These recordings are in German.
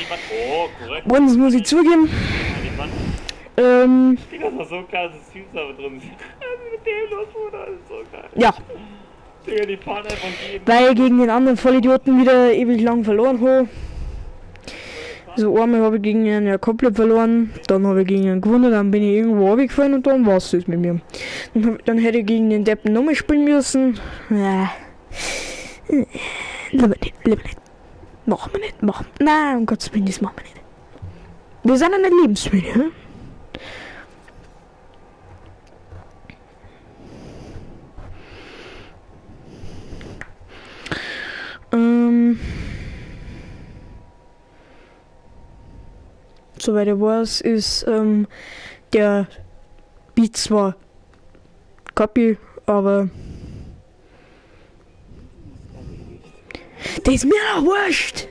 die Wand. Oh, korrekt. Und das muss ich zugeben. An die Wand. Digga, das war so geil, dass Teams da drin sind. Mit dem los, Bruder, das ist so geil. Ja, Digga, die fahren einfach jeden. weil ich gegen den anderen Vollidioten wieder ewig lang verloren habe. So einmal habe ich gegen ihn ja komplett verloren, dann habe ich gegen ihn gewonnen, dann bin ich irgendwo runtergefallen und dann war es das mit mir. Dann hätte ich gegen den Deppen nochmal spielen müssen. Lieber nicht. Machen wir nicht, machen. Nein, um Gottes Willen, das machen wir nicht. Wir sind ja nicht lebensmüde, hm? Soweit ich weiß, ist der Beat zwar Copy, aber der ist mir doch wurscht.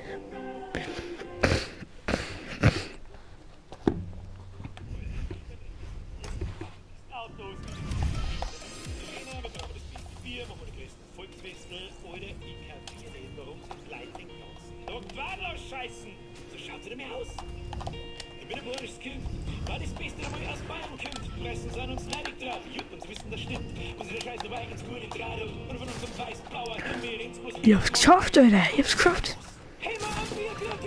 War das Beste, wo ich aus Bayern kommt. Pressen sind uns neidig drauf. Jut, und sie wissen, das stimmt. Unsere Scheiße war ins gute Tradel. Und von unserem weiß-blauer Himmel ins Bus. Ich hab's geschafft, Alter. Ich hab's geschafft. Hey, Mann, wir Glück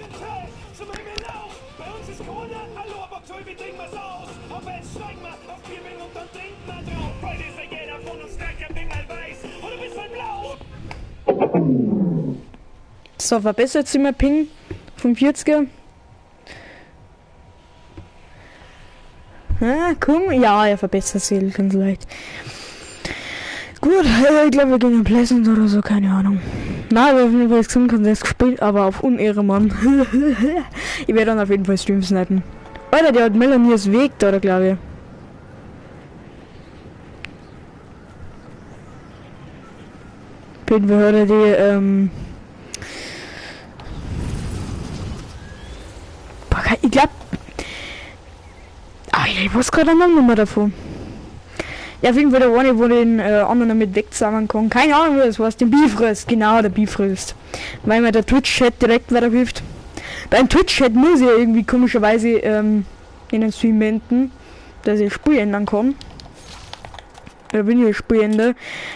zum Himmel auf. Bei uns ist Corona. Hallo, aber toll, wir trinken was aus. Auf jetzt steigen wir auf Bierbing und dann trinken wir drauf. Heute ist ja jeder von uns der Camping mal weiß. Und du bist voll blau. So, verbessert sich mein Ping vom 40er. Ah, komm. Ja, er verbessert sich ganz leicht. Gut, ich glaube, wir gehen in Pleasant oder so, keine Ahnung. Na, wir haben auf jeden Fall gesehen, kann selbst gespielt, aber auf Unehre, Mann. Ich werde dann auf jeden Fall Stream snipen. Alter, der hat Melanies Weg da, glaube ich. Auf jeden Fall hat er die, ich glaube, ich weiß gerade noch Nummer davon. Ja, auf jeden Fall der eine, wo den anderen damit wegzusammeln kann. Keine Ahnung, wie das heißt. Den Bifrost. Genau, der Bifrost. Weil mir der Twitch-Chat direkt weiterhilft. Beim Twitch-Chat muss ich ja irgendwie komischerweise in den Stream beenden, dass ich Spiel ändern kann. Oder wenn ich Spiel ändere,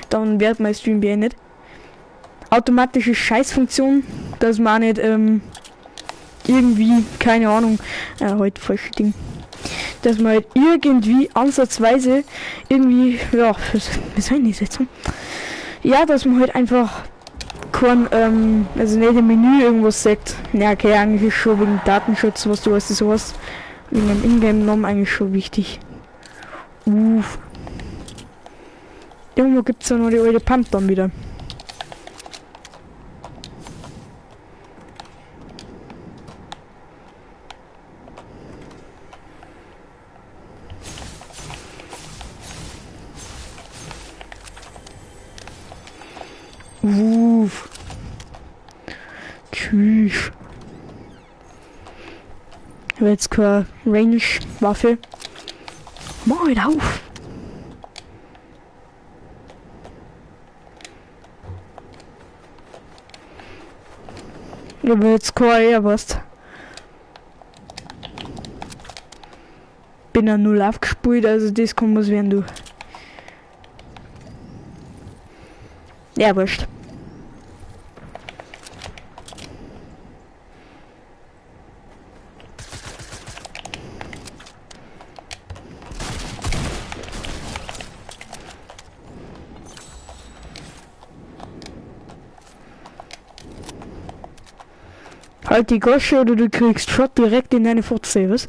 dann wird mein Stream beendet. Automatische Scheißfunktion, dass man nicht irgendwie, keine Ahnung, heute falsches Ding. Dass man halt irgendwie ansatzweise irgendwie, ja, wie soll ich das jetzt sagen? Ja, dass man halt einfach kein, also nicht im Menü irgendwas sagt. Ja, okay, eigentlich ist schon wegen Datenschutz, was du weißt, sowas. Wegen dem Ingame-Namen eigentlich schon wichtig. Irgendwo gibt's ja noch die alte Pump dann wieder. Tschüss. Ich habe jetzt keine Range-Waffe. Mach halt auf! Ich habe jetzt keine Airburst. Bin ja null aufgespielt, also das kann was werden, du. Ja, wurscht. Halt die Gosche oder du kriegst Shot direkt in deine Fotze, was?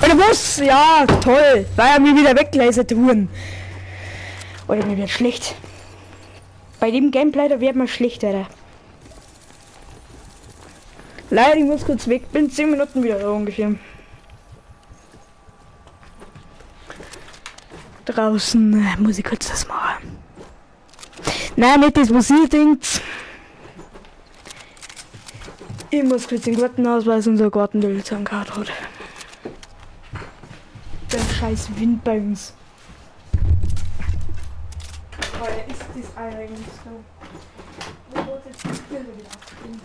Oder was? Ja, toll. Weil er mir wieder weggelasert wurden. Oder mir wird schlecht. Bei dem Gameplay, da wird man schlecht, Alter. Leider, ich muss kurz weg. Bin 10 Minuten wieder ungefähr. Draußen muss ich kurz das machen. Nein, nicht das, was ihr denkt. Ich muss kurz den Gartenausweis unserer Gartendelzankarte hat. Der scheiß Wind bei uns. Alter, ist das eigentlich so? Wo wird jetzt die Bilder wieder abspielen?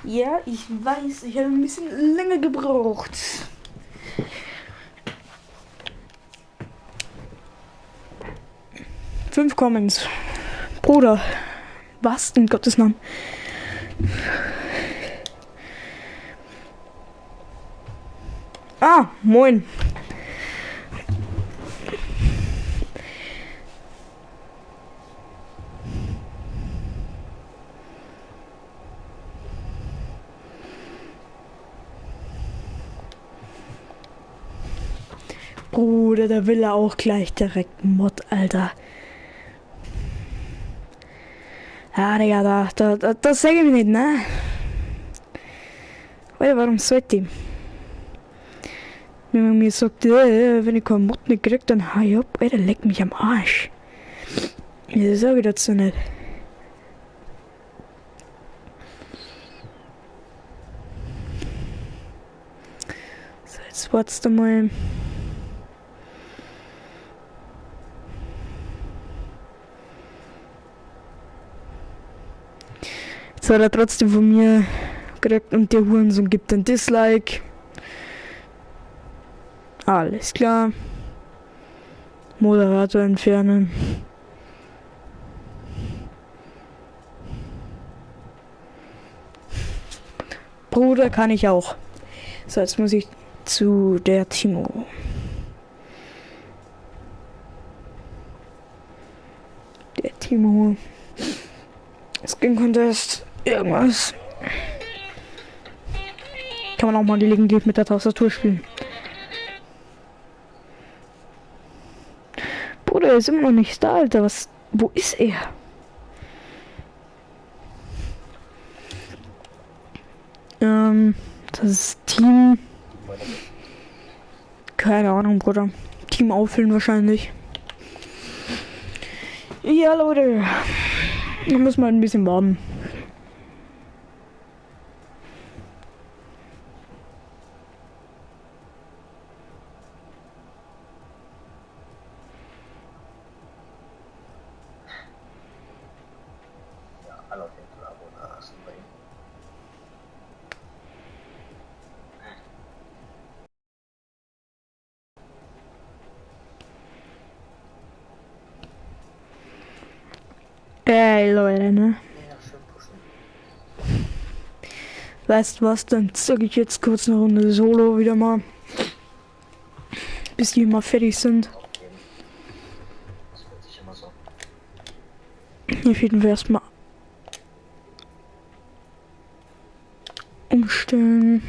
Ja, ich weiß, ich habe ein bisschen länger gebraucht. Fünf Comments. Bruder. Was? In Gottes Namen. Ah, moin. Bruder, da will er auch gleich direkt Mod, Alter. Ja, Digga, das sag ich mir nicht, ne? Alter, warum sollte ich? Wenn man mir sagt, wenn ich keinen Mod nicht krieg, dann hau ich ab. Alter, leck mich am Arsch. Das sag ich dazu nicht. So, jetzt wartest du mal. Jetzt hat er trotzdem von mir gekriegt und der Hurensohn gibt ein Dislike. Alles klar. Moderator entfernen. Bruder kann ich auch. So, jetzt muss ich zu der Timo. Der Timo. Skin Contest. Irgendwas. Kann man auch mal gelegentlich mit der Tastatur spielen. Bruder, er ist immer noch nicht da, Alter. Was? Wo ist er? Das ist Team. Keine Ahnung, Bruder. Team auffüllen wahrscheinlich. Ja, Leute. Da muss man ein bisschen warten. Alle auf jeden Fall Abo da lassen bei ihm. Ey, Leute, ne? Ja, schön pushen. Weißt du was, dann zocke ich jetzt kurz eine Runde Solo wieder mal. Bis die immer fertig sind. Aufgeben. Das fühlt sich immer so. Auf jeden Fall erstmal umstellen.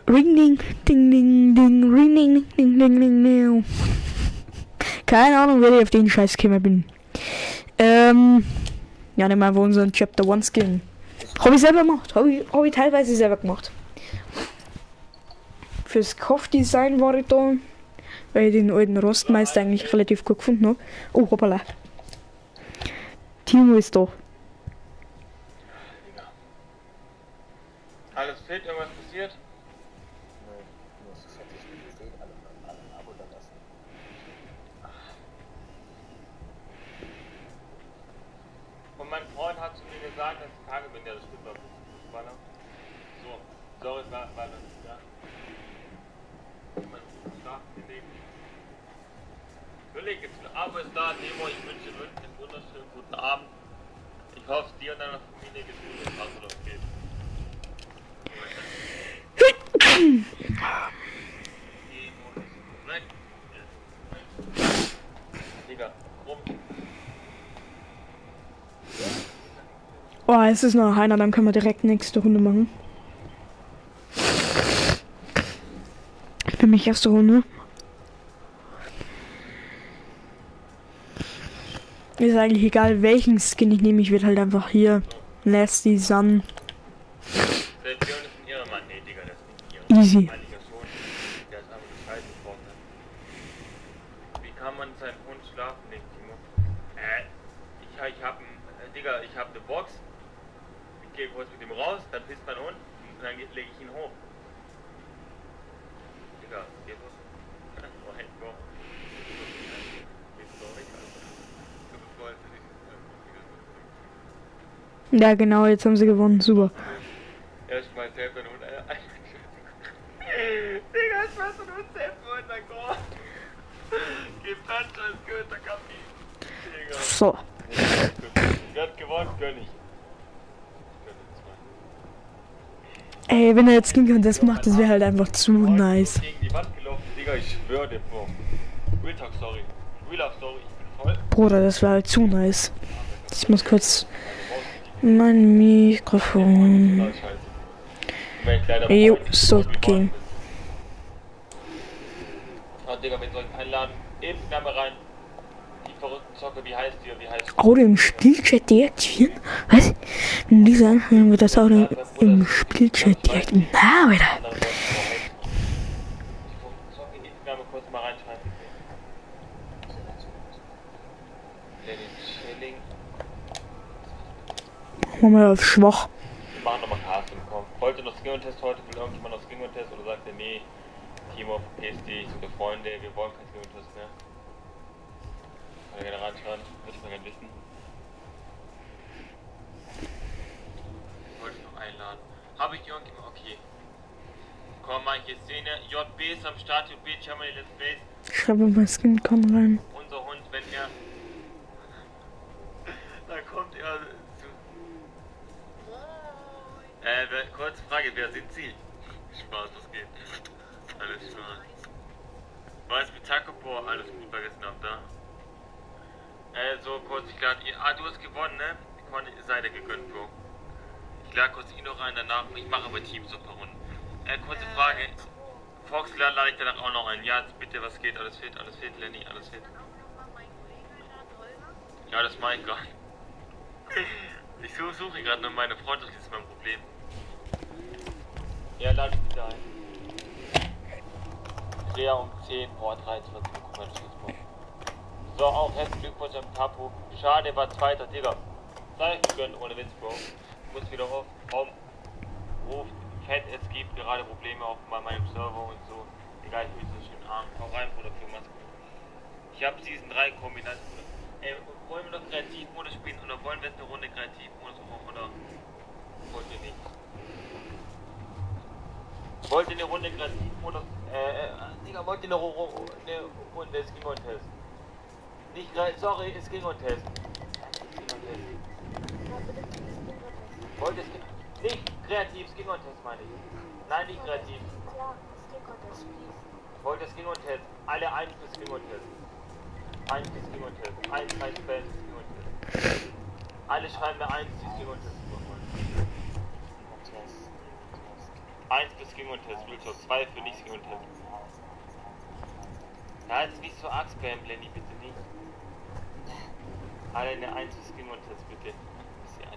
Ring ding ding ding ding ring ding ding ding ding ding. Keine Ahnung, wer ich auf den Scheiß Kämmer bin. Ja, nimm mal unseren Chapter 1 Skin. Habe ich selber gemacht. Habe ich teilweise selber gemacht. Fürs Kopfdesign war ich da, weil ich den alten Rostmeister eigentlich relativ gut gefunden habe. Oh, hoppala. Timo ist da. Alles fit, irgendwas passiert? Nö, nur so fertig wie steht, alle ein Abo da lassen. Und mein Freund hat zu mir gesagt, dass ich Tage bin, ja, das stimmt doch. Warte. So, sorry, warte, ja. Mein Schlafen gelegt. Natürlich, jetzt ein Abo ist da, Nemo, ich wünsche dir wirklich einen wunderschönen guten Abend. Ich hoffe, dir und deiner Familie geht gut und was es geht. Nemo ist weg. Digga, rum. Oh, es ist noch einer, dann können wir direkt nächste Runde machen. Für mich erste Runde. Ist eigentlich egal, welchen Skin ich nehme. Ich will halt einfach hier Nasty Sun. Der Björn ist ein Ehrenmann. Nee, Digga, das ist nicht ihr. Easy. Mein Digga schon. Der ist einfach eine Scheiße gebraucht. Wie kann man seinen Hund schlafen legen, Timo? Ich hab Digga, ich hab eine Box. Ich gehe kurz mit ihm raus, dann pisst mein Hund und dann lege ich ihn hoch. Digga, geh los. Oh, hey, go. Gehst du doch weg, Alter. Du bist voll für dich. Ja, genau, jetzt haben sie gewonnen. Super. Erstmal selbst und Digga, erstmal so ein selbst und dann Goal. Gepanscht als Götter Kapi. Digga. So. Wer hat gewonnen? König. Ey, wenn er jetzt Skin Contest macht, das wäre halt einfach zu nice. Gegen die Wand gelaufen, Digga, ich schwöre dir, Bro. Real Talk, sorry. Real Talk, sorry, ich bin voll. Bruder, das wäre halt zu nice. Ich muss kurz mein Mikrofon. Jo, so gehen. Ah, Digga, wen soll ich einladen? Eben Name rein. Die verrückten Zocke, wie heißt die? Wie heißt die? Audio im Spielchat deaktivieren? Was? In dieser Anhörung wird das Audio im Spielchat deaktivieren. Na, Alter. Andere Leute, aber heißt die. Die verrückten Zocke, eben Name kurz mal reinschreiben. Lenny Schilling. Mach mal auf schwach. Wir machen nochmal Casting, komm. Wollte noch Skin-Test heute? Will irgendjemand noch Skin-Test? Oder sagt er, nee, Timo, PSD, so Freunde, wir wollen kein Skin-Test mehr. Kann er gerne reinschauen, würde ich mal gerne wissen. Wollte ich noch einladen. Habe ich irgendjemand? Okay. Komm, mal hier Szene. JB ist am Start, JB, Germany Let's Plays. Schreibe mal Skin Con rein. Unser Hund, wenn er... Dann kommt er zu... kurze Frage, wer sind Sie? Spaß, was geht? Alles Spaß. Was mit Takopo? Alles gut vergessen habt, da? So kurz, ich lade ihr... Ah, du hast gewonnen, ne? Seid ihr gegönnt, Bro. Ich lade kurz ihn noch rein, danach... Ich mache aber Teams so ein paar Runden. Kurze Frage. Fox lade ich danach auch noch ein. Ja, bitte, was geht? Alles fit, Lenny, alles fit. Ja, das mache ich gerade. Ich suche gerade nur meine Freunde, das ist mein Problem. Ja, lade ich bitte ein. Dreher um 10, 23, guck mal, das ist gut. So, auch herzlichen Glückwunsch am Tapu. Schade, war zweiter, Digga. Sei ich gegönnt, ohne Witz, Bro. Ich muss wieder auf. Ruft fett, es gibt gerade Probleme auf meinem Server und so. Egal, ich will so schön arm. Hau rein, Bruder, für was. Ich hab Season 3 kombiniert. Wollen wir noch Kreativmodus spielen oder wollen wir jetzt eine Runde Kreativmodus machen oder wollt ihr nicht? Wollt ihr eine Runde Kreativmodus? Digga, wollt ihr eine Runde Skin-Test? Nicht sorry, Skin-Test. Wollt ihr nicht kreativ Skin-Test meine ich? Nein, nicht kreativ. Wollt ihr Skin-Test? Alle ein für Skin-Test. Eins für Skin-Test. Eins heißt Fans Skin-Test. Alle schreiben mir eins für Skin-Test. Eins für Skin-Test, Real 2 für nicht Skin-Test. Ja, jetzt nicht so arg spam, Lenny, bitte nicht. Alle eine 1 für Skin-Test, bitte. Das ist die 1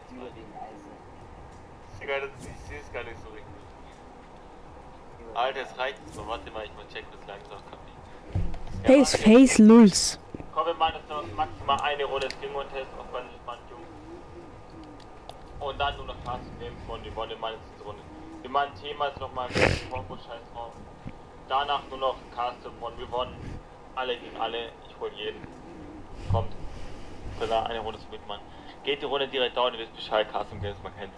Digga, das ist süß gar nicht so richtig. Alter, es reicht jetzt mal. Warte mal, ich mal checken, das langsam kann. Face Lulz. Komm, wir machen jetzt noch maximal eine Runde Skin-Test auf Banjum. Und dann nur noch Casting nehmen von die Bonne meines Runde. Wir machen Thema jetzt nochmal Combo-Scheiß drauf. Danach nur noch Casting von wir wollen alle gegen alle. Ich hol jeden. Kommt. Können wir eine Runde so mitmachen. Geht die Runde direkt down, ihr wisst Bescheid, Casting Games, man kennt's.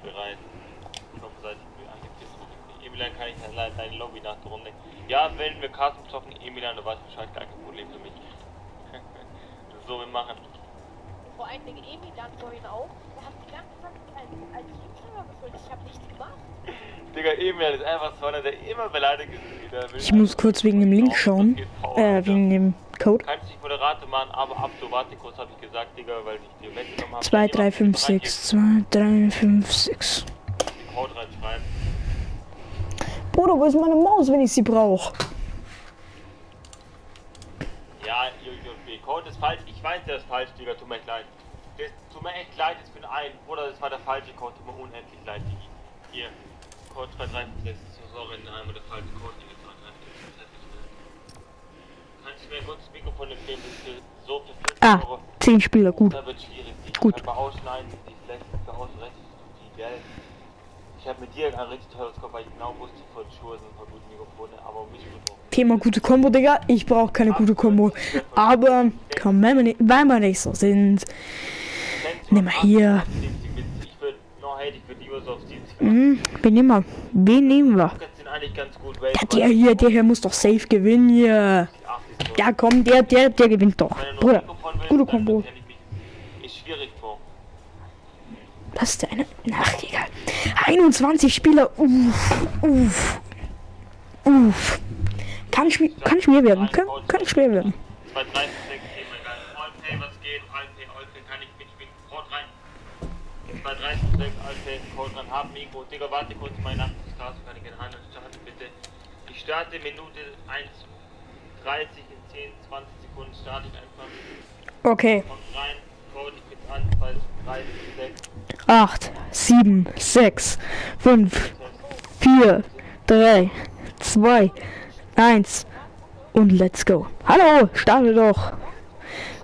Bereit. Ich hoffe, seid ihr Emilian, kann ich deine Lobby nach der Runde. Ja, wenn wir Karten zocken, Emilian, du weißt Bescheid, gar kein Problem für mich. So, wir machen. Vor allen Dingen Emilian vorhin auch. Der hat die ganze Zeit als Linkshänger gefüllt. Ich hab nichts gemacht. Digga, Emilian ist einfach so einer, der immer beleidigt ist. Ich muss kurz wegen dem Link schauen. Wegen dem Code. Kannst dich Moderator machen, aber ab so warte kurz, hab ich gesagt, Digga, weil ich dir weggenommen habe. 2356, 2356. Die Code reinschreiben. Bruder, wo ist meine Maus, wenn ich sie brauche? Ja, JB, Code ist falsch. Ich weiß, der ist falsch, Digga, tut mir echt leid. Das tut mir echt leid, jetzt für den einen. Bruder, das war der falsche Code, tut mir unendlich leid, Digi. Hier, Code 2356, sorry, einmal der falsche Code, Digga, 2356. Kannst du mir kurz das Mikrofon empfehlen, so für 40 Euro. 10 Spieler, gut. Da wird schwierig. Gut. Ich kann mal ausschneiden, die vielleicht für ausrechnen, die Geld. Ich habe mit dir ein richtig teures Kopf, weil ich genau wusste, voll Schuhe sind voll gute Mikrofone, aber mich gut. Thema gute Kombo, Digga. Ich brauche keine gute Kombo. Aber komm, wenn wir nicht so sind. Nimm mal hier. 70 mit. Ich würde noch hätte ich für die Uhr so auf 70. Wen nehmen wir? Wen nehmen wir? Das sind eigentlich ganz gut. Ja, der hier muss doch safe gewinnen hier. Ja komm, der gewinnt doch. Bruder, gute Kombo. Ist schwierig vor. Was ist der eine? Ach, egal. 21 Spieler. Uff. Kann schwer werden. Kann schwer werden. 2, 3, 6, 7, egal. Allpay, was geht? Allpay, kann ich mitspielen. Code rein. 2, 3, 6, Allpay, Code rein. Haben Mikro. Digga, warte kurz, meine 80 Grad, kann ich in Hand starten, bitte. Ich starte Minute 1, 30 in 10, 20 Sekunden starte ich einfach. Okay. Kommt rein. Code, ich bin's an. 2, 3, 6. 8, 7, 6, 5, 4, 3, 2, 1 und let's go. Hallo, starte doch.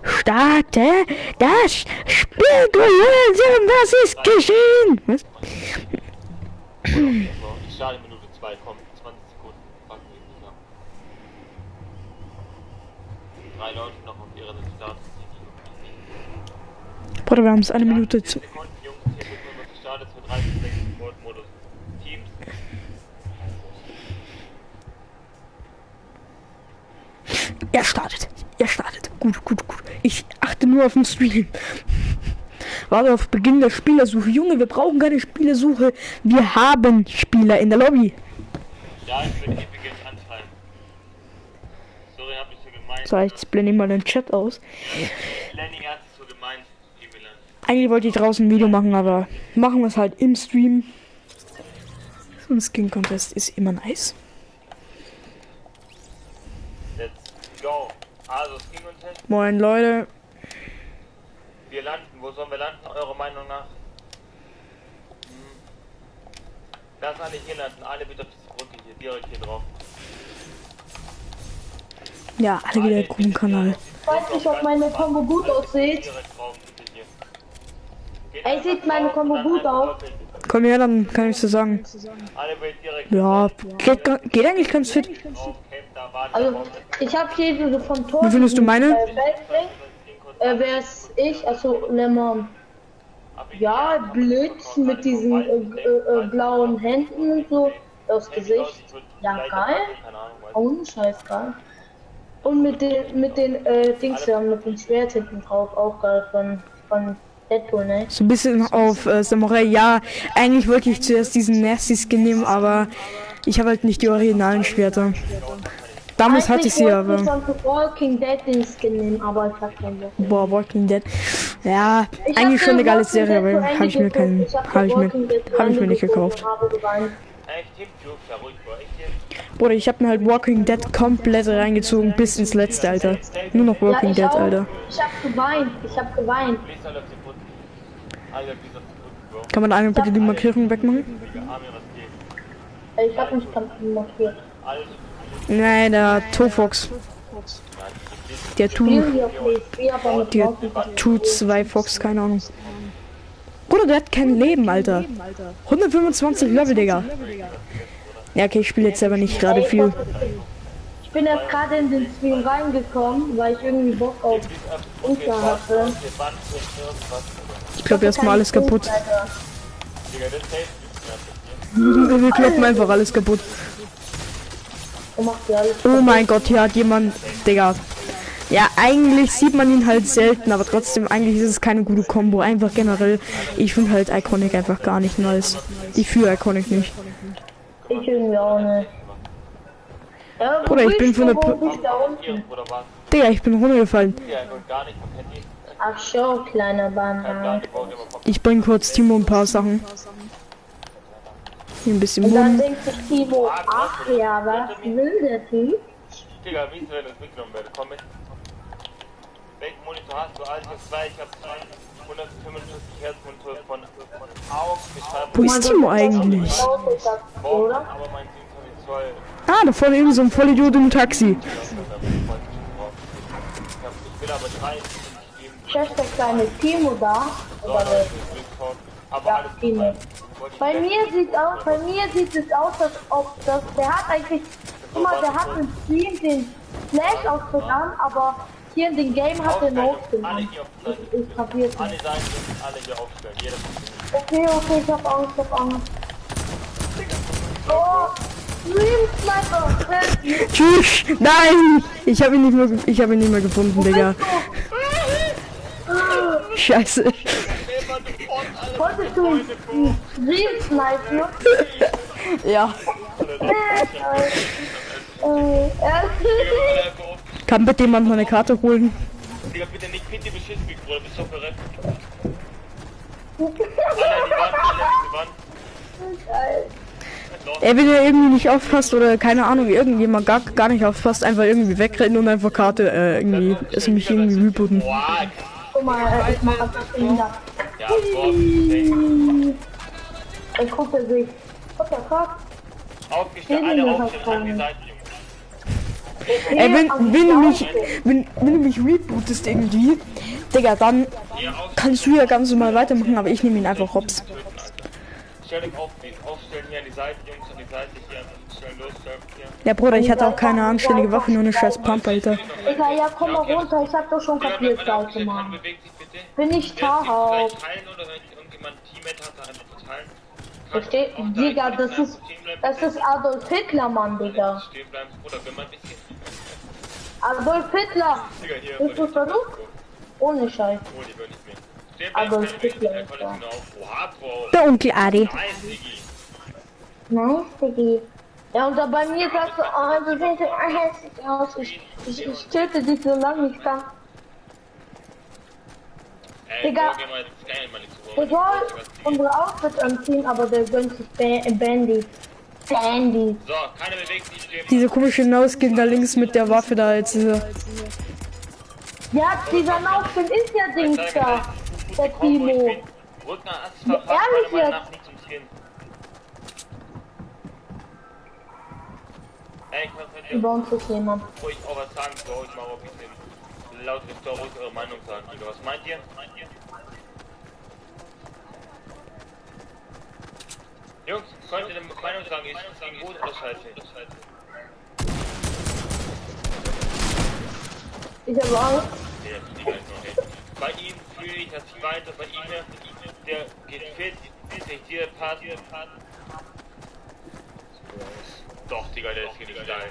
Starte das Spiel, was ist geschehen? Was? Ich starte Minute 2, komm, 20 Sekunden. Packen wir zusammen. 3 Leute noch auf ihrer Start. Bruder, wir haben es eine Minute zu. Sekunden, Jungs, 10 Sekunden, was gestartet für 30 Sekunden Modus. Teams. Er startet. Gut. Ich achte nur auf den Stream. Warte auf Beginn der Spielersuche. Junge, wir brauchen keine Spielersuche. Wir haben Spieler in der Lobby. Ja, ich bin Epic anschreiben. Sorry, hab ich so gemeint. So, jetzt blende ich mal den Chat aus. Lenny hat es so gemeint, Evelyn. Eigentlich wollte ich draußen ein Video machen, aber machen wir es halt im Stream. So ein Skin Contest ist immer nice. Let's go. Also, Skin und Test. Moin Leute. Wir landen. Wo sollen wir landen, eurer Meinung nach? Lass alle hier landen. Alle bitte auf diese Brücke hier. Direkt hier drauf. Ja, alle wieder Gruppenkanal. Ich weiß nicht, ob meine Kombo gut aussieht. Direkt drauf, bitte hier. Geht Ey, einfach sieht meine drauf Kombo und dann gut einfach aus? doppelt. Komm her, dann kann ich dir sagen. Alle bitte direkt Ja, drauf. geht eigentlich ganz fit. Drauf, Camp da, warte, Also, drauf. ich habe hier diese von Tor. Wie findest du meine? Wer ist ich? Also, Lemon. Ja, blöd mit diesen blauen Händen und so. Das Gesicht. Ja, geil. Ohne Scheiß, geil. Und mit den Dings da, mit dem Schwert hinten drauf, auch geil von Deadpool, ne? So ein bisschen auf Samurai. Ja, eigentlich wollte ich zuerst diesen Nasty Skin nehmen, aber ich habe halt nicht die originalen Schwerter. Damals hatte ich sie aber. Ich wollte Walking Dead den Skin nehmen, aber ich hab keinen Bock. Boah, Walking Dead. Ja, eigentlich schon eine geile Serie, aber habe ich mir nicht gekauft. Echt, Team Cube, ja ruhig bei euch hier. Bruder, ich habe mir halt Walking Dead komplett reingezogen bis ins letzte, Alter. Nur noch Walking Dead, Alter. Ich hab geweint. Please alle auf die Brücke. Alle please auf die Brücke, Bro. Kann man einmal bitte die Markierung wegmachen? Army, was geht? Ich hab mich markiert. Alles. Nein, der Tofox. Der Spielen wir auf PSP, aber mit Der Walking Dead. tut 2 Fox, keine Ahnung. Bruder, der hat kein Leben, Alter. 125 Level, Digga. Ja, okay, ich spiele jetzt selber nicht gerade viel. Ich bin erst gerade in den Stream reingekommen, weil ich irgendwie Bock auf Unter hatte. Ich glaube erstmal alles kaputt. Digga, das hilft Wir kloppen einfach alles kaputt. Oh mein Gott, hier hat jemand... Digga. Ja, eigentlich sieht man ihn halt selten, aber trotzdem, eigentlich ist es keine gute Combo. Einfach generell, ich finde halt Iconic einfach gar nicht nice. Ich fühle Iconic nicht. Ich irgendwie auch nicht. Ja, Oder ich bin von der... da unten. Oder was? Digga, ich bin runtergefallen. Ja, und gar nicht vom Handy. Ach so, kleiner Banane. Die baut immer vom Ich bring kurz Timo ein paar Sachen. Hier ein bisschen Und dann Boden. denkt sich Timo, ach ja, was will der Typ? Digga, wie ist wenn das mitgenommen werde? Komm mit. Welchen Monitor hast du? Alter 2, ich hab 145 Hertz Monitor von AUX geschaltet. Wo ist Timo eigentlich? Oder? Aber mein 27 Zoll. Ah, da vorne irgend so ein Vollidiot im Taxi. Ich will aber 3 geben. Chef, der kleine Timo da. Oder der, Aber ja, alles Timo. Bei mir sieht es aus, als ob der hat eigentlich, guck mal, der hat im Stream den Flash-Ausdruck an, aber hier in dem Game hat er Aufstellen, noch Jungs. Alle gemacht. hier auf Seite. Ich kapier's Alle nicht. Seiten müssen alle hier aufstellen. Jeder von denen. Okay, ich hab Angst, Oh, Dream Sniper, Tschüss! Nein! Ich habe ihn nicht mehr gefunden, Digga. Scheiße. wolltest du Dream Sniper? Ja. Äh, Kann bitte jemand mal eine Karte holen? Digga, bitte nicht Pinti beschissen, Bruder. Bist du verreckt? Alle in die Wand. Ey, wenn er irgendwie nicht aufpasst oder keine Ahnung, irgendjemand gar nicht aufpasst, einfach irgendwie wegrennen und einfach Karte irgendwie, ist mich irgendwie rebooten. Boah, guck mal, ich mach das wieder. ja, boah. Er guckt er sich. What the fuck? Aufgestellt, alle aufstellen an die Seite, Jungs. Ey, wenn du mich rebootest irgendwie, Digga, dann kannst du ja ganz normal weitermachen, aber ich nehme ihn einfach hops. Stell dich auf, aufstellen hier an die Seite, Jungs, an die Seite hier. Schnell los, hier. Ja, Bruder, ich hatte auch keine anständige Waffe, nur eine scheiß Pump, Alter. Egal, ja, komm mal runter, ich hab doch schon kapiert, Seite, Mann. Bewegt sich bitte. Bin ich Tarhau. Vielleicht teilen oder wenn irgendjemand ein Teammate hat, dann einfach teilen. Versteht? Digga, das ist Adolf Hitler, Mann, Digga. Stehen bleiben, Bruder, wenn man ein bisschen... Adolf Hitler! Digga, hier, Bist du verrückt? Ohne Scheiß. Oh, die will nicht mehr. Stehen Adolf bleiben, Hitler, keine Kollektion ja. auf. Oha, Bro. Der Onkel Adi. Nice, Diggi. Nice, Diggi. Ja, und da bei mir sagst du, oh, du siehst so hässlich aus. Ich töte dich, solange ich kann. Digga. Der soll unsere Outfits anziehen, aber der gönnt sich Bandy. Bandy. So, keiner bewegt sich, stehen. Diese komische Nauskin da links mit der Waffe da jetzt. Ja, dieser Nauskin ist ja Dings da. Der Timo. Rücken an Assis Ja, verpasst, ehrlich meiner Meinung jetzt? nach nicht zum Skin. Ey, Über uns ist jemand. ruhig auch was sagen, Bro. Ich mach auch ein bisschen laut ruhig eure Meinung sagen. Digga, was meint ihr? Jungs, könnt ihr eine Meinung sagen? Ist das Ding gut oder scheiße? Ich hab Angst. Nee, das ist nicht noch nicht. Bei ihm fühle ich das weiter, bei ihm, der geht fit, kriegt hier Part. Doch, Digga, der ist hier nicht geil.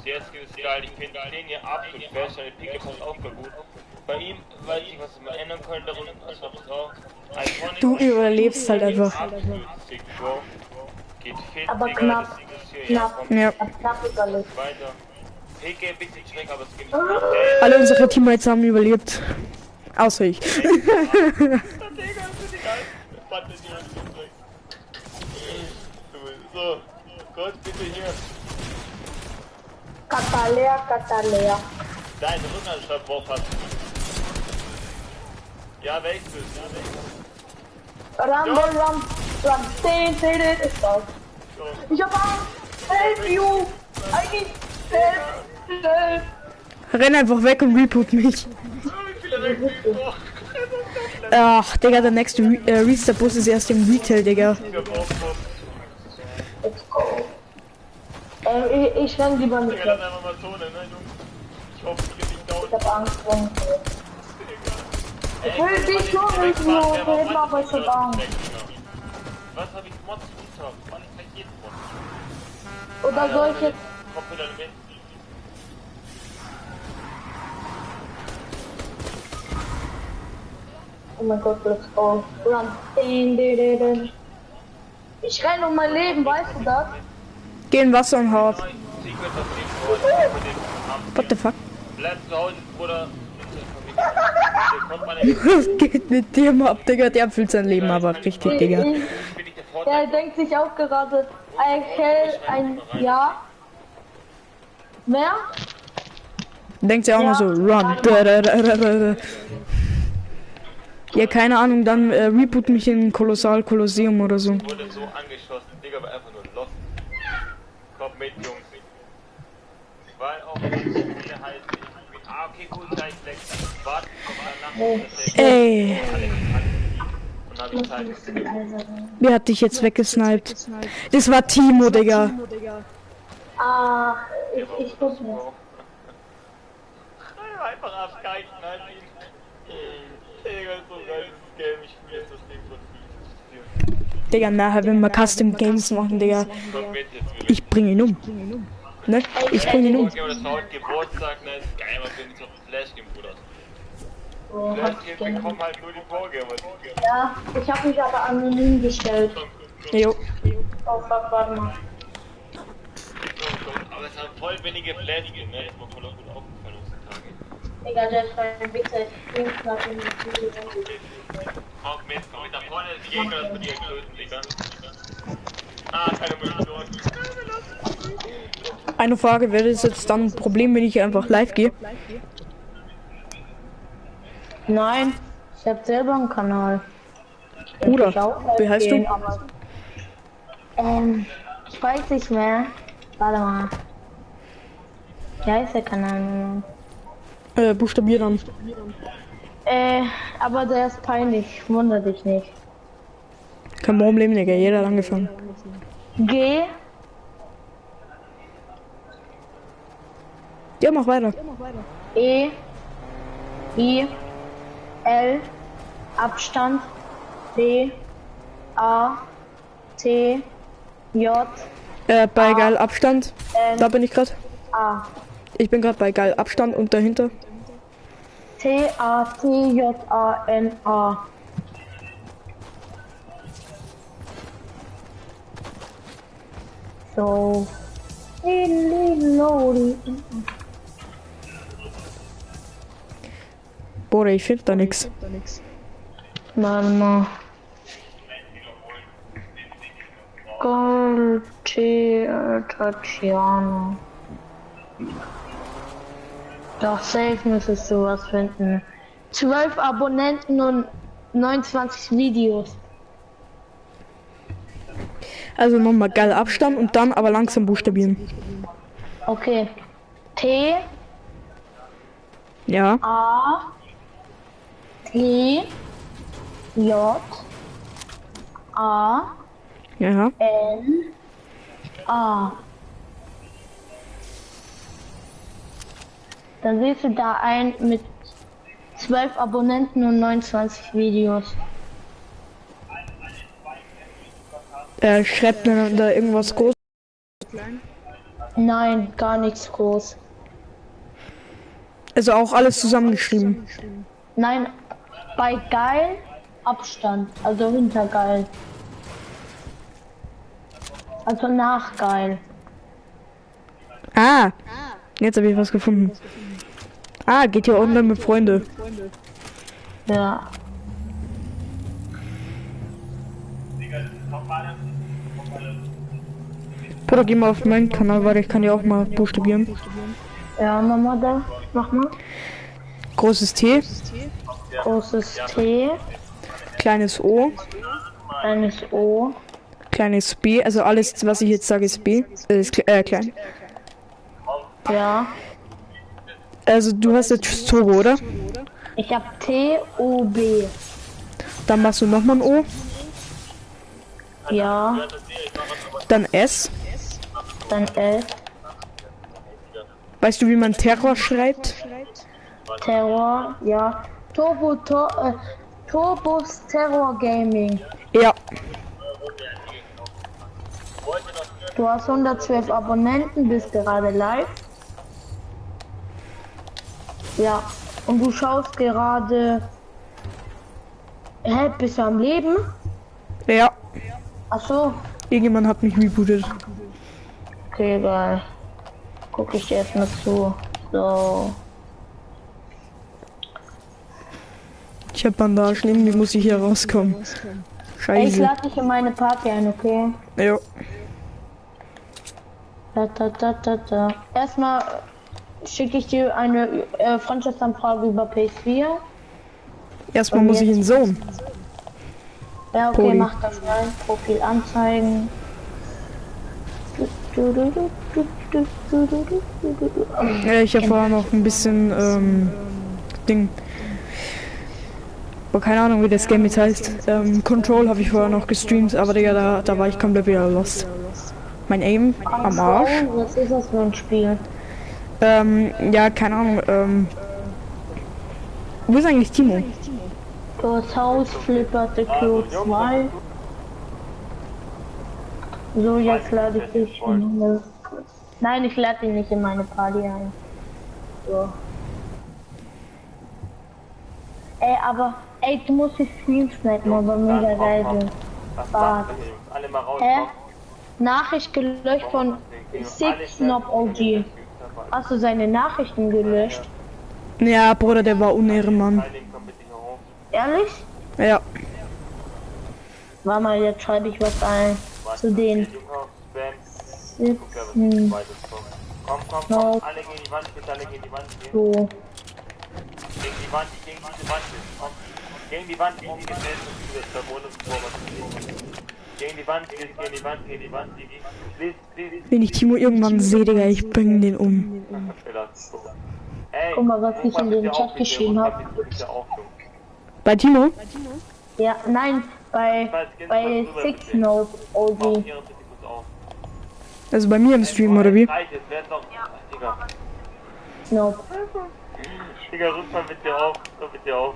Der ist geil, ich finde den hier absolut besser, der Picke passt auch voll gut. Bei ihm weiß ich, was man ändern könnte, darum, also was auch. Du überlebst halt einfach. Absolut sick, Bro. Geht fit, Aber Digga, knapp. das Ding ist hier, ja, Knapp. komm, Ja. Knapp ist alles. weiter. Picke ein bisschen schräg, aber es geht nicht. Alle unsere Teammates haben überlebt. Außer ich. So, Gott, bitte hier. Katalea. Dein Rückanschlag drauf hat. Ja, wechseln. Ram. Den ist raus. Ich hab Angst. Help you. Eigentlich. Help. Renn einfach weg und reboot mich. Ach, Digga, der nächste Restart-Bus ist erst im Retail, Digga. Let's go. Ich renn lieber nicht Digga, weg. lass einfach mal Zone, ne, Jungs? Ich hoffe, die geht nicht down. Ich hab Angst. Ich will dich schon nicht mehr reden, aber ich hab Angst. Was hab ich Mods runter? Mann, ich kann jeden Mod. Oder soll ich jetzt... Komm wieder mit. Oh mein Gott, let's go. Run. Ich renn um mein Leben, weißt du das? Geh in Wasser und hau ab. Secret auf den Board. What the fuck? Bleib zu Hause, Bruder. Der kommt mal nicht. Was geht mit dem ab, Digga? Der fühlt sein Leben aber richtig, Digga. Bin ich der Der Vorteil. denkt sich auch gerade, ein Jahr mehr. Denkt sich auch nur so, run. Ja, keine Ahnung, dann reboot mich in Kolossal Kolosseum oder so. Wurde so angeschossen, Digga, war einfach nur lost. Kommt mit, Jungs. Weil auch hier heißt okay, cool, gleich weg. Warte, komm danach. Ey, Und hab ich Zeit. wer hat dich jetzt weggesniped? Das war Timo, Digga. Ah, ich guck nicht. Einfach abgeichen, halt ihn. Digga, so geil dieses Game, ich spiele das Ding von viel. Digga, nachher, wenn wir Custom Games machen, Digga, Komm mit, jetzt will ich bringe ihn um. Ne? Ich bringe ihn um. Okay, aber das war heute Geburtstag, ne? Ist geil, man bin ich auf dem Flash Game, Bruder. So, Flash hab ich Game gerne. bekommen halt nur die Vorgabe. Ja, ich habe mich aber anonym gestellt. Jo. Oh fuck, warte mal. Aber es haben voll wenige Flash Game, ne? Ist mir voll gut aufgefallen heutzutage. Egal, der ist ein Wichser. Ich bin knapp in die Schule. Komm mit, da vorne ist die Gegner, das wird die töten, Digga. Ah, keine Munition. Eine Frage, wäre das jetzt dann ein Problem, wenn ich hier einfach live gehe? Nein, ich habe selber einen Kanal. Bruder, Ich auch live wie heißt du? gehen, aber- ich weiß nicht mehr. Warte mal. Wie heißt der Kanal? Buchstabier dann. Aber der ist peinlich. Wunder dich nicht. Kein Problem, Digga, jeder hat angefangen. G, Ja, mach weiter. E, I, L, Abstand, D, A, T, J, Bei geil Abstand. Da bin ich gerade. A. Ich bin gerade bei geil Abstand und dahinter. T, A, T, J, A, N, A. So. Boah, ich finde da nichts. Warte mal. Tatjana. Doch, safe müsstest du was finden. 12 Abonnenten und 29 Videos. Also nochmal geil Abstand und dann aber langsam buchstabieren. Okay. T, Ja. A, T, J, A, Ja. N, A. Dann siehst du da ein mit 12 Abonnenten und 29 Videos. Schreibt mir da irgendwas groß. Nein, gar nichts groß. Also auch alles zusammengeschrieben. Nein, bei geil Abstand, also hinter geil. Also nach geil. Ah, jetzt habe ich was gefunden. Ah, geht hier online mit Freunde. Ja. Oder geh mal auf meinen Kanal, weil ich kann ja auch mal buchstabieren. Ja, Mama da, mach mal. Großes T, Großes T, kleines O, kleines O, kleines B, also alles, was ich jetzt sage, ist B. Ist klein. ja. Also du hast jetzt Turbo, oder? Ich hab T, O, B. Dann machst du nochmal ein O, Ja, dann S. dann L, Weißt du, wie man Terror schreibt? Terror, ja. Turbos Terror Gaming. Ja. Du hast 112 Abonnenten, bist gerade live. Ja, und du schaust gerade. Hä, bist du am Leben? Ja. Ach so, Irgendjemand hat mich rebootet. okay, geil. Guck ich dir erstmal zu. So. Ich hab Bandagen, irgendwie muss ich hier rauskommen. Ey, ich Scheiße. lade dich in meine Party ein, okay? Ja. Da. Erstmal schicke ich dir eine Freundschaftsanfrage über PS4. Erstmal muss ich in Zone. Ja, okay, Poli. mach das rein. Profil anzeigen. Ja, ich habe vorher noch ein bisschen Ding. Aber keine Ahnung, wie das Game jetzt heißt. Control habe ich vorher noch gestreamt, aber Digga, da war ich komplett wieder lost. Mein Aim am Arsch. Was ist das für ein Spiel? Ja, keine Ahnung. Wo ist eigentlich Timo? Das Haus flipperte Q2. So, jetzt lade ich dich in meine... Nein, ich lade ihn nicht in meine Party ein. So. Ey, aber... Ey, du musst die Streams snacken, aber mega geil sind. Alle mal raus. Hä? Nachricht gelöscht von Six Snob OG. Hast du seine Nachrichten gelöscht? Ja, Bruder, der war Unehrenmann. Ehrlich? Ja. Warte mal, jetzt schreibe ich was ein. Zu den. Komm, alle gegen die Wand, bitte alle gegen die Wand gehen. So. Gegen die Wand, gegen diese Wand jetzt, komm. Gegen die Wand, gegen die gestellt und das Bonus gegen die Wand, gegen die Wand, gegen die Wand, please. Wenn ich Timo irgendwann sehe, Digga, ich bring den um. Ey, Guck mal, was ich in den Chat geschrieben habe. Bei Timo? Ja, nein, bei Six Snob OG. Also bei mir im Stream, oder wie? Snob. Digga, rück mal bitte auf,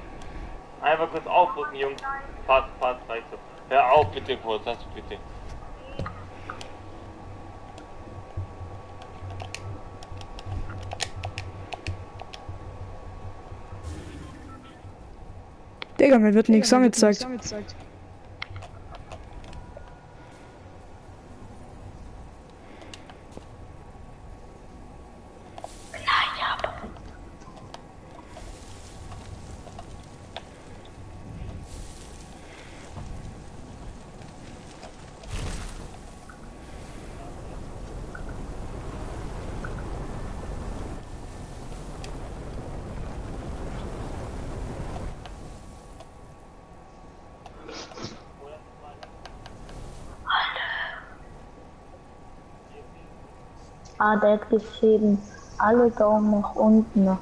Einfach kurz aufrücken, Jungs. Passt, reicht so. Hör auf bitte kurz, das bitte. Digga, mir wird nichts angezeigt. Ah, der hat geschrieben, alle Daumen nach unten.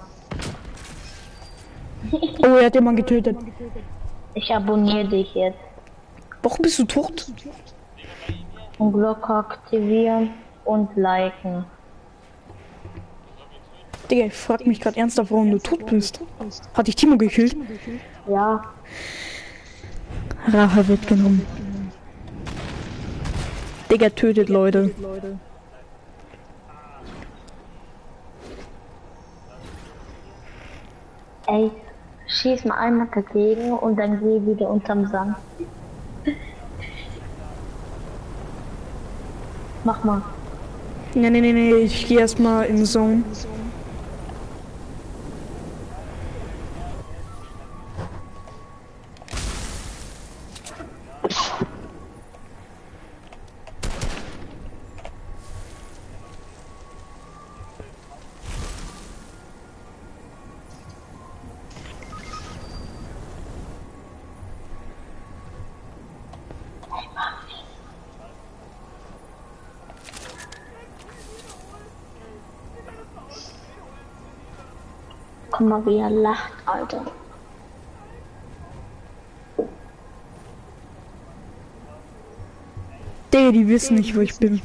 Oh, er hat jemanden getötet. Ich abonniere dich jetzt. Warum bist du tot? Und Glocke aktivieren und liken. Digga, ich frag mich gerade ernsthaft, warum du tot bist. Hat dich Timo gekillt? Ja. Rache wird genommen. Digga, tötet Leute. Ey, schieß mal einmal dagegen und dann geh wieder unterm Sand. Mach mal. Nee, ich geh erstmal in Zone. Guck mal, wie er lacht, Alter. Digga, die wissen nicht, wo ich bin.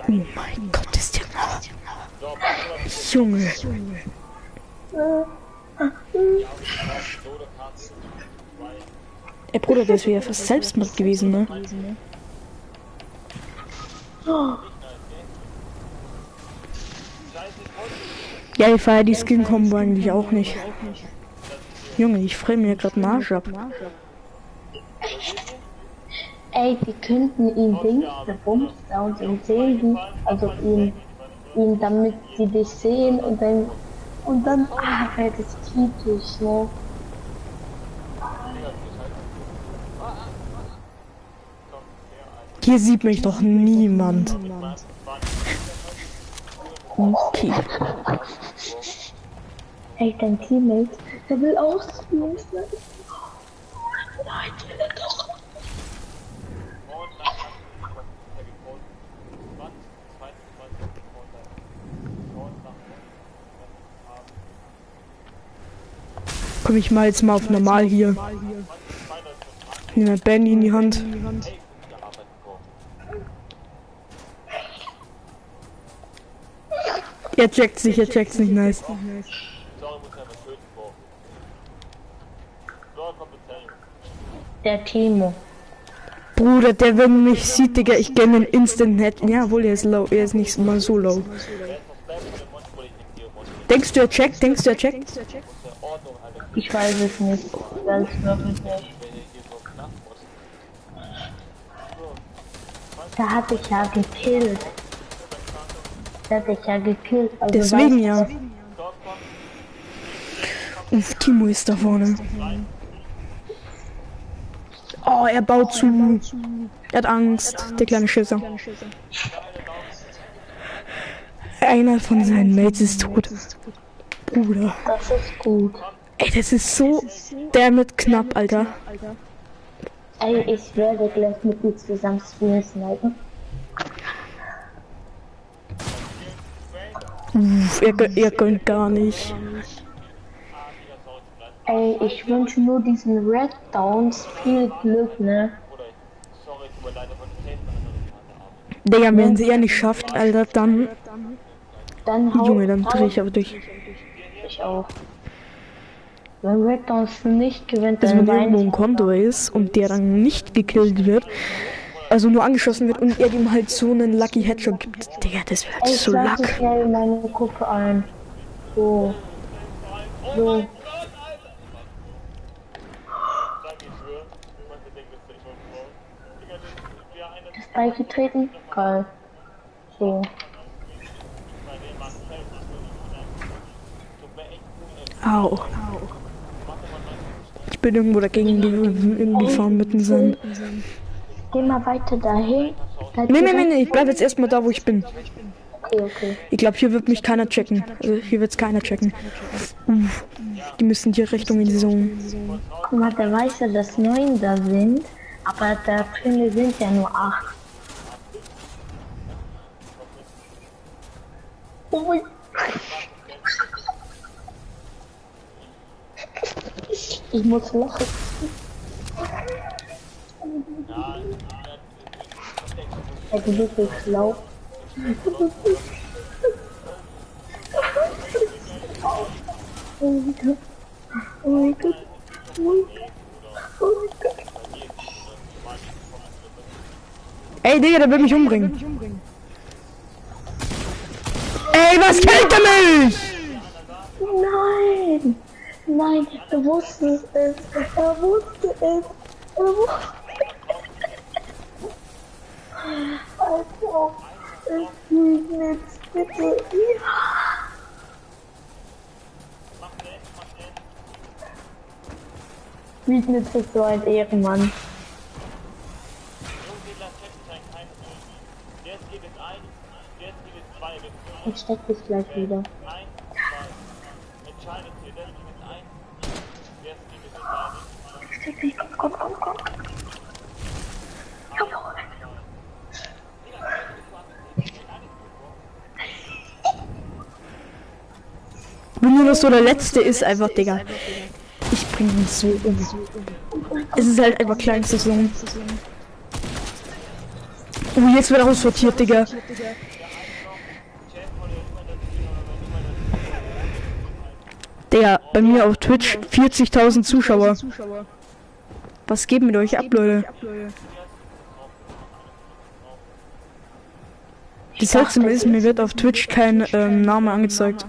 Oh mein Gott, ist der Junge. Ey Bruder, das wäre ja fast Selbstmord gewesen, ne? Ja, ich feiere die Skin-Kombo eigentlich auch nicht. Junge, ich freue mir gerade einen Arsch ab. Ey, die könnten ihn Dings verbumst und ihn sehen, also ihn, damit sie dich sehen und dann, wäre das typisch, ne? Hier sieht mich doch niemand. Okay. Ey, dein Teammate, der will auch Streams, ne? Nein, will er doch. Komm ich mal jetzt mal auf normal hier. Nimm mein Bandy in die Hand. Er checkt's nicht, nice. Der Timo. Bruder, der wenn mich sieht, Digga, ich gönn ihn instant net. Ja, wohl, er ist low, er ist nicht mal so low. Denkst du, er checkt? Ich weiß es nicht. Ganz wirklich nicht. Da hatte ich ja gekillt. Also Deswegen ja. Uff, Timo ist da vorne. Oh, er baut zu. Er hat Angst, der kleine Schisser. Einer von seinen Mates ist tot. Bruder. Das ist gut. Ey, das ist so damit knapp, Alter. Ey, ich werde gleich mit dir zusammen snipen. Uff, er gönnt gar nicht. Ey, ich wünsche nur diesen Red Downs viel Glück, ne? Digga, wenn sie ja nicht schafft, Alter, dann Junge, dann drehe ich aber durch. Ich auch. Wenn Red Downs nicht gewinnt, Also dann wenn irgendwo ein Konto ist und der dann nicht gekillt wird, also nur angeschossen wird und er ihm halt so einen Lucky Headshot gibt, Digga, das wäre halt ich so lade luck. schnell in meine Gruppe ein. So. Ist beigetreten? Geil. So. Au. Ich bin irgendwo dagegen gefahren mit dem Sand. Geh mal weiter dahin. Nee, ich bleib jetzt erstmal da, wo ich bin. Okay. Ich glaube, hier wird mich keiner checken. Also hier wird's keiner checken. Die müssen hier Richtung in die Zone. Guck mal, der weiß ja, dass 9 da sind, aber da drinnen sind ja nur 8. Ui. Ich muss lachen. Er ist wirklich schlau. Oh mein Gott. Oh mein Gott. Oh mein Gott. Ey, Digga, der will mich umbringen. Ey, was killt er mich? Nein! Nein, er wusste es. Er wusste es. Also, es geht nicht, bitte. Ja. Wiednitz ist so ein Ehrenmann. Ich steck dich gleich wieder. Komm. Wenn nur noch so der letzte ist, einfach, Digga. Ich bring ihn so um. Es ist halt einfach kleinste Zone. Oh, jetzt wird er aussortiert, Digga. Digga, bei mir auf Twitch 40.000 Zuschauer. Was geht mit euch ab, Leute? Das Seltsame ist, mir wird auf Twitch kein Name angezeigt.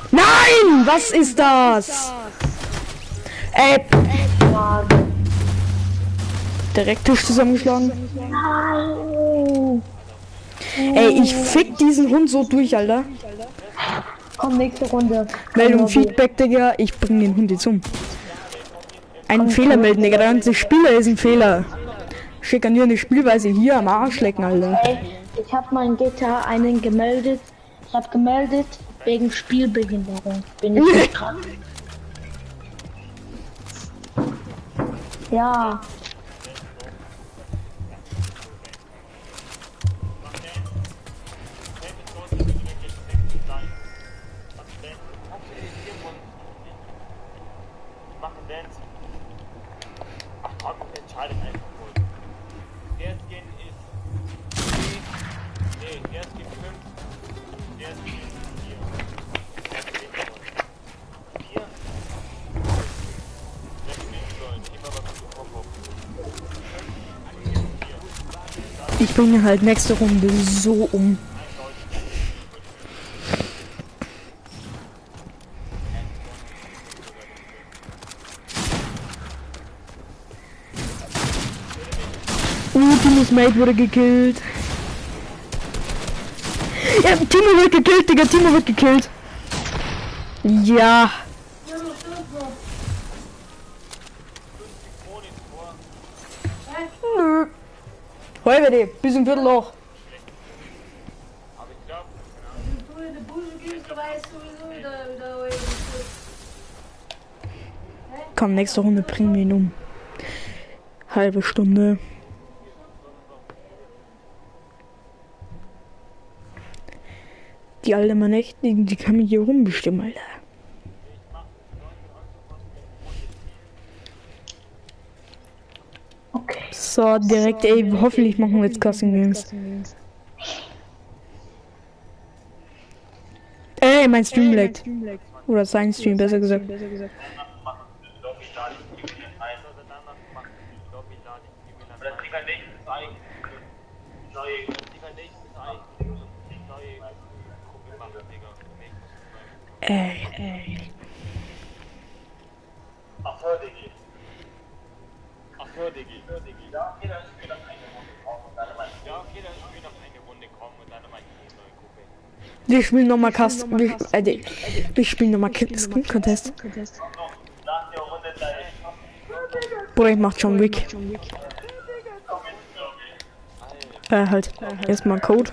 Nein! Was ist das? Ey! Direkt Tisch zusammengeschlagen. Nein! Ey, ich fick diesen Hund so durch, Alter. Komm, nächste Runde. Meldung Feedback, Digga. Ich bring den Hund jetzt um. Einen Fehler melden, Digga. Der ganze Spieler ist ein Fehler. Schikanierende Spielweise hier am Arsch lecken, Alter. Ey, ich hab mein GTA einen gemeldet. Ich hab gemeldet wegen Spielbehinderung. Bin ich nicht dran. Ja. alles einfach kurz. Der Skin ist... Nee, der Skin 5. Der Skin 4. Der Skin 4? Der Skin soll nicht immer was zu vorkommen. Ich bringe halt nächste Runde so um. Timos Mate wurde gekillt. Ja, Timo wird gekillt, Digga, Timo wird gekillt. Ja. Nö. Heu wir bis zum Viertelloch. Komm, nächste Runde bringen wir ihn um. Halbe Stunde. Die alte Mann echt, die kann mich hier rumbestimmen, Alter. Okay. So, direkt, ey, hoffentlich machen wir jetzt Custom Games. Ey, mein Stream leckt. Oder sein Stream, besser gesagt. Ey. Ach so, Diggi. Ja, okay, dann spiel noch eine Runde kommen und dann mal die neue Gruppe. Wir spielen nochmal Custom. Wir spielen nochmal Skin Contest. Bruder, ich mach John Wick. Halt. Erstmal Code.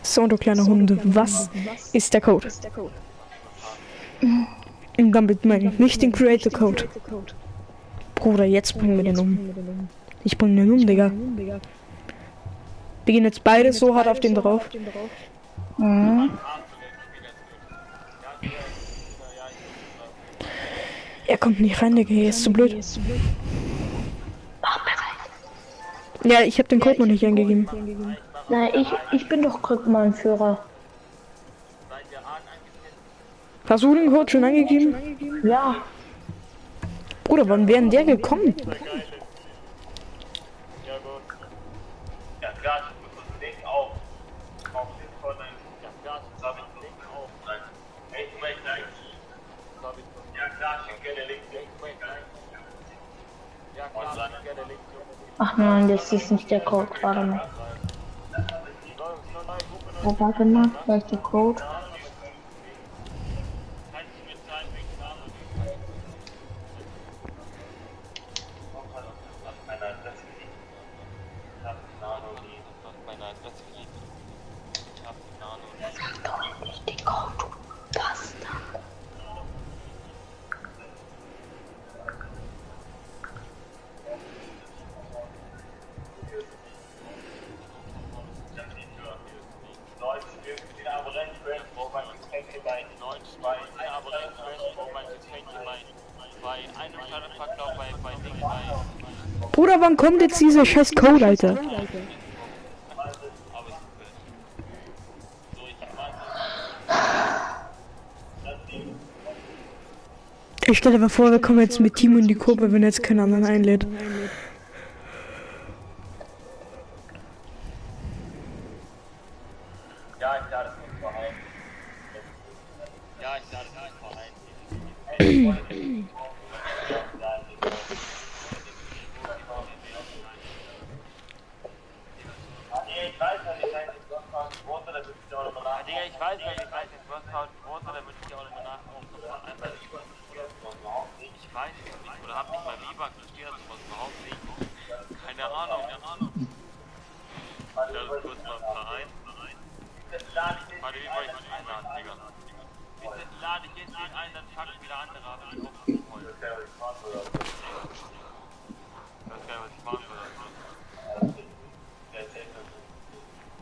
So, du kleine Hunde, was ist der Code? Und damit meine ich nicht den Creator Code. Bruder, jetzt bringen wir den um. Ich bring den um, Digga. Wir gehen jetzt beide so hart auf den drauf. Mhm. Er kommt nicht rein, Digga, er ist zu blöd. Ja, ich habe den Code noch nicht eingegeben. Nein, ich bin doch Krückmann-Führer. Hast du den Code schon eingegeben? Ja. Bruder, wann wären der gekommen? Ja klar, ich muss das Link auf den Vorteil. Ja klar, das habe ich Link auf. Hey, du möchtest eigentlich. Ja klar, ich gerne Link. Ja klar, ich gerne Link. Ach nein, das ist nicht der Code. Warte mal. Oh, warte mal, vielleicht der Code. Bruder, wann kommt jetzt dieser scheiß Code, Alter? Ich stelle mir vor, wir kommen jetzt mit Timo in die Kurve, wenn er jetzt keinen anderen einlädt. Ja, ich lade es vor ein. Ja, ich lade es vor ein. Ich weiß nicht, was halt Sponsor, da würde ich auch nicht nach einmal ich weiß es nicht, oder hab nicht mal lieber akzeptiert, was überhaupt nicht. Keine Ahnung. Ich lade kurz mal ein paar ein. Warte, wie wollte ich das einladen, Digga? Bitte lade ich jetzt den ein, dann fuck ich wieder andere ab, die auch nicht wollen. Ich weiß gar nicht, was ich machen soll.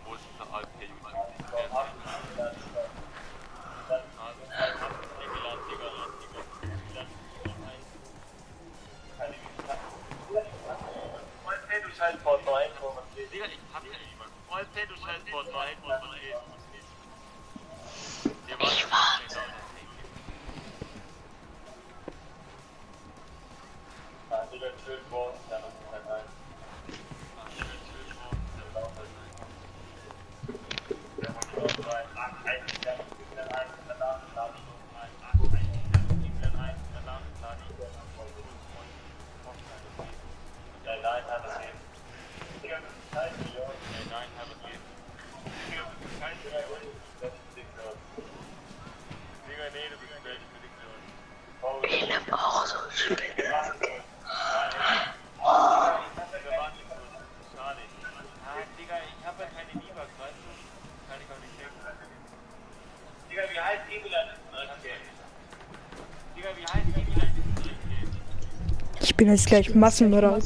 Wo ist dieser ALP-YouTube? wie heißt Ebula? Digga, wie heißt Ebula? Ich bin jetzt gleich Massenmörder.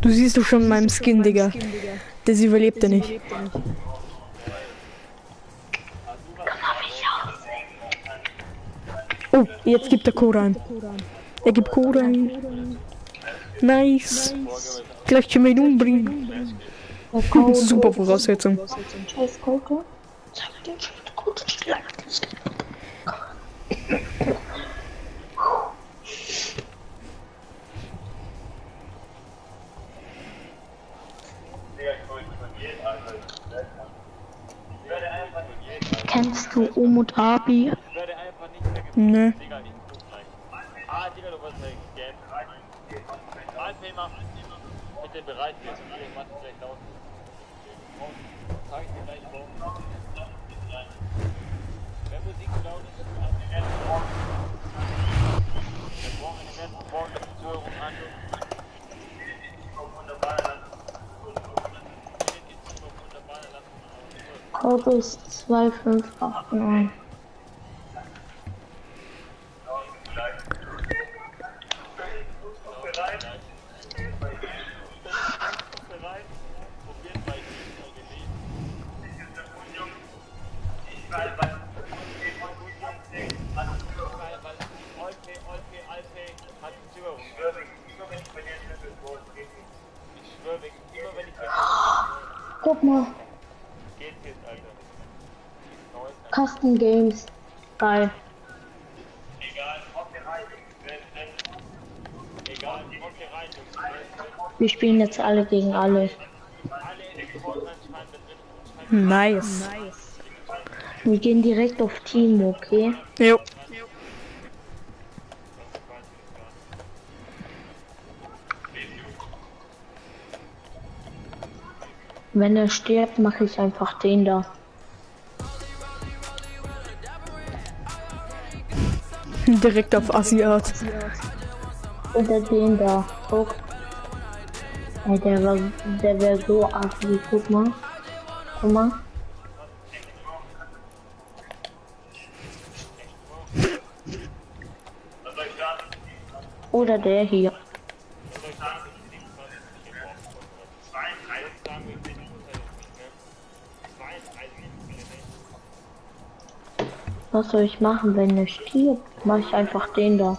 Du siehst doch schon in meinem Skin, Digga. Das überlebt er nicht. Oh, jetzt gibt er Code ein. Er gibt Code ein. Nice. Gleich können wir ihn umbringen. Super Voraussetzung. Scheiß Code. Kennst du Umut Abi? Ne. Ah, Digga, du wolltest ja Game. Malfilmer. Mit dem Bereich jetzt. Ich mach das gleich laut. Sag ich dir gleich warum. Wenn Musik zu laut ist, dann wir werden morgen. Wir brauchen eine ganze Morgen die Zuhörung an. Code ist 2589. Guck mal. Custom Games. Geil. Wir spielen jetzt alle gegen alle. Nice. Wir gehen direkt auf Team, okay? Jo. Wenn er stirbt, mache ich einfach den da. Direkt auf Asiat. Oder den da. Guck. Ey, der wäre so assi. Guck mal. Guck mal. Oder der hier. Was soll ich machen, wenn er stirbt? Mach ich einfach den da.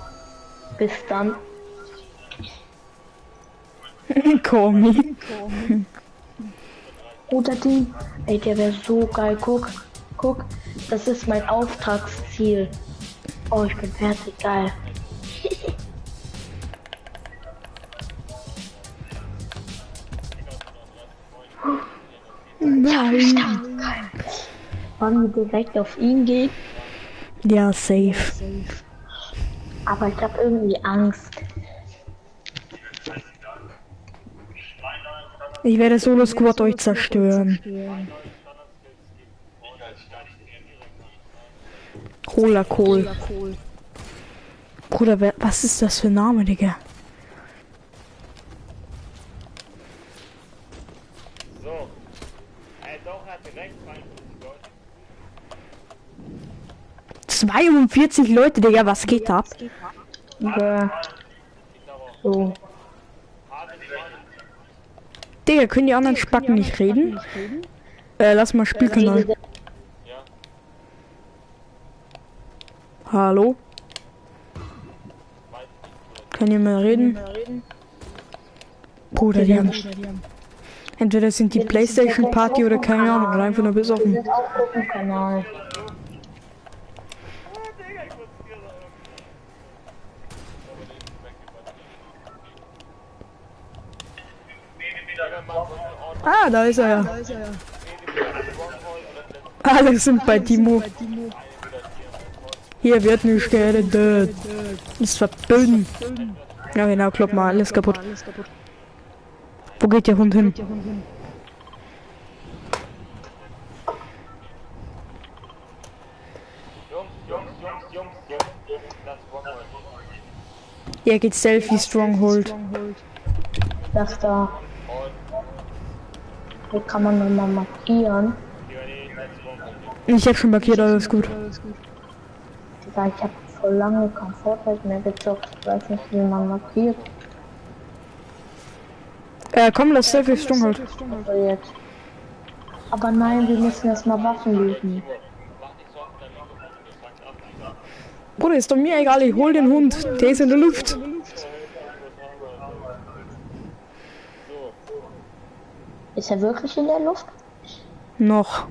Bis dann. Komi. Oder den. Ey, der wäre so geil. Guck. Guck. Das ist mein Auftragsziel. Oh, ich bin fertig. Geil. Nein. Wollen wir direkt auf ihn gehen? Ja, safe. Aber ich habe irgendwie Angst. Ich werde Solo Squad euch zerstören. Cola Kohl. Bruder, was ist das für ein Name, Digga? So. Doch, hat direkt 42 Leute, Digga, was geht ab? So. Digga, können die anderen Spacken nicht reden? Lass mal Spielkanal. Hallo? Kann jemand reden? Bruder, die haben... Entweder sind die PlayStation Party oder keine Ahnung, oder einfach nur besoffen. Kanal. Ah, da ist er ja. Alle sind bei Timo. Hier wird nicht geredet. Ist verbunden. Ja genau, klopp mal, alles kaputt. Wo geht der Hund hin? Hier geht Selfie Stronghold. Das da. Hier kann man nochmal markieren. Ich hab schon markiert, alles gut. Digga, ich hab voll lange kein Fortnite mehr gezockt. Ich weiß nicht, wie man markiert. Komm, lass Selfie Stronghold. Aber jetzt. Aber nein, wir müssen erstmal Waffen looten. Bruder, ist doch mir egal, ich hol den Hund. Der ist in der Luft. Ist er wirklich in der Luft? Noch.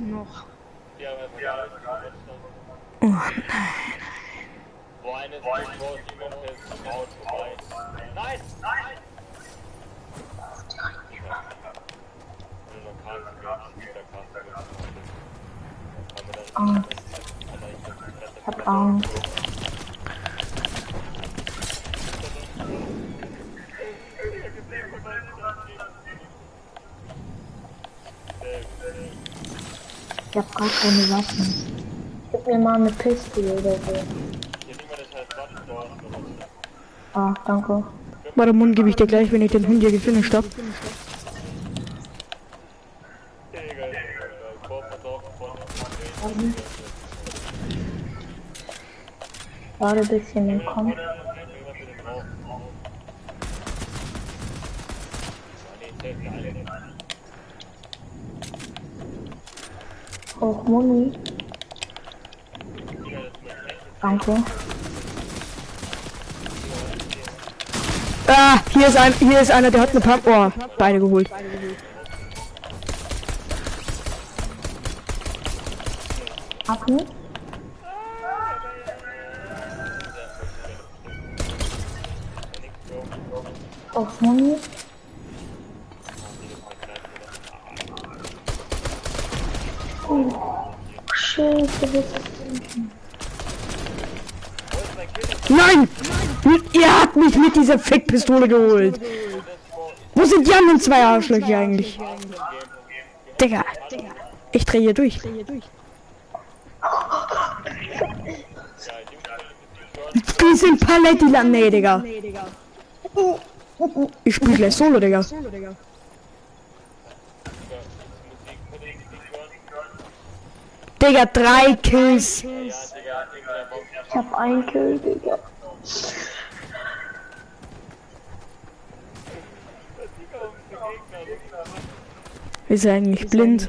Oh nein. Angst. Ich hab Angst. Ich hab gar keine Waffen. Gib mir mal eine Pistole oder so. Ah, danke. Warte, Mund gebe ich dir gleich, wenn ich den Hund hier gefinisht hab. Gerade ein bisschen im Kommen. Auch Muni. Danke. Ah, hier ist einer, der hat eine Pump. Oh, beide geholt. Hacken. Auch Muni. Oh, Scheiße, das ist... Nein! Ihr habt mich mit dieser Fickpistole geholt. Wo sind die anderen zwei Arschlöcher eigentlich? Digga, ich dreh hier durch. Die sind Paletti lang. Nee, Digga. Ich spiel gleich Solo, Digga. Digga, 3 Kills. Ich hab einen Kill, Digga. Ist er eigentlich blind?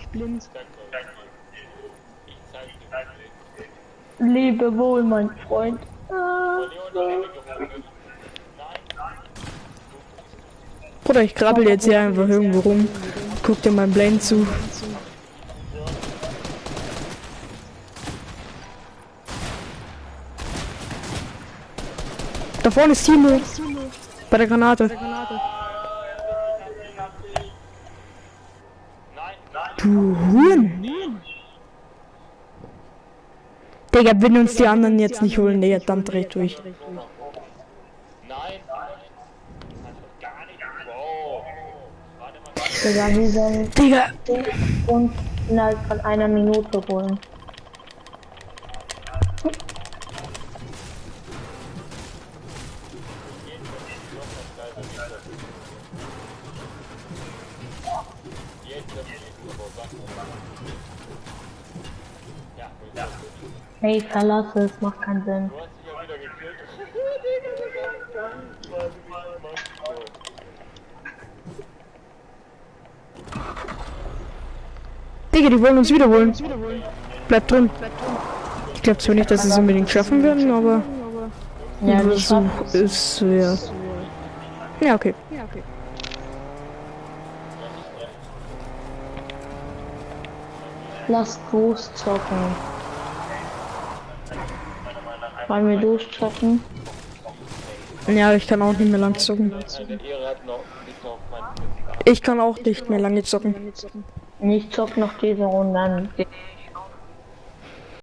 Lebe wohl, mein Freund. Bruder, ich krabbel jetzt hier einfach irgendwo rum. Guck dir mein Blend zu. Da vorne ist Timo. Bei der Granate. Du Huren. Digga, wenn uns die anderen jetzt nicht holen, Digga, dann dreh durch. Digga, wir sollen Digga. uns innerhalb von einer Minute holen. Hey, verlasse es, macht keinen Sinn. Digga, die wollen uns wiederholen. Bleib drin. Ich glaube zwar nicht, dass sie es unbedingt schaffen werden, aber Ja, ein Versuch ist ja. Ja, okay. Lass durchzocken. Wollen wir durchzocken? Ja, ich kann auch nicht mehr lang zocken. Ich kann auch nicht mehr lange zocken. Ich zock noch diese Runde an.